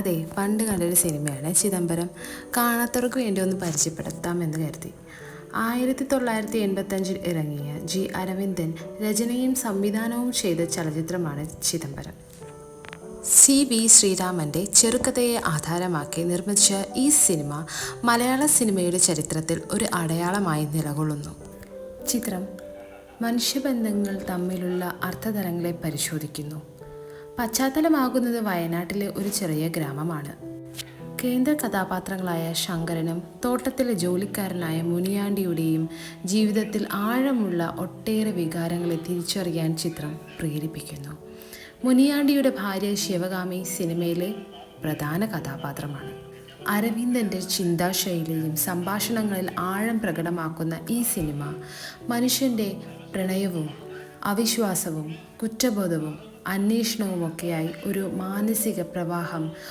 അതെ, പണ്ട് കണ്ടൊരു സിനിമയാണ് ചിദംബരം. കാണാത്തവർക്ക് വേണ്ടി ഒന്ന് പരിചയപ്പെടുത്താമെന്ന് കരുതി. 1985 ഇറങ്ങിയ ജി അരവിന്ദൻ രചനയും സംവിധാനവും ചെയ്ത ചലച്ചിത്രമാണ് ചിദംബരം. CB ശ്രീരാമൻ്റെ ചെറുകഥയെ ആധാരമാക്കി നിർമ്മിച്ച ഈ സിനിമ മലയാള സിനിമയുടെ ചരിത്രത്തിൽ ഒരു അടയാളമായി നിലകൊള്ളുന്നു. ചിത്രം മനുഷ്യബന്ധങ്ങൾ തമ്മിലുള്ള അർത്ഥതലങ്ങളെ പരിശോധിക്കുന്നു. പശ്ചാത്തലമാകുന്നത് വയനാട്ടിലെ ഒരു ചെറിയ ഗ്രാമമാണ്. കേന്ദ്ര കഥാപാത്രങ്ങളായ ശങ്കരനും തോട്ടത്തിലെ ജോലിക്കാരനായ മുനിയാണ്ടിയുടെയും ജീവിതത്തിൽ ആഴമുള്ള ഒട്ടേറെ വികാരങ്ങളെ തിരിച്ചറിയാൻ ചിത്രം പ്രേരിപ്പിക്കുന്നു. മുനിയാണ്ടിയുടെ ഭാര്യ ശിവകാമി സിനിമയിലെ പ്രധാന കഥാപാത്രമാണ്. അരവിന്ദൻ്റെ ചിന്താശൈലിയും സംഭാഷണങ്ങളിൽ ആഴം പ്രകടമാക്കുന്ന ഈ സിനിമ മനുഷ്യൻ്റെ പ്രണയവും അവിശ്വാസവും കുറ്റബോധവും അന്വേഷണവുമൊക്കെയായി ഒരു മാനസിക പ്രവാഹം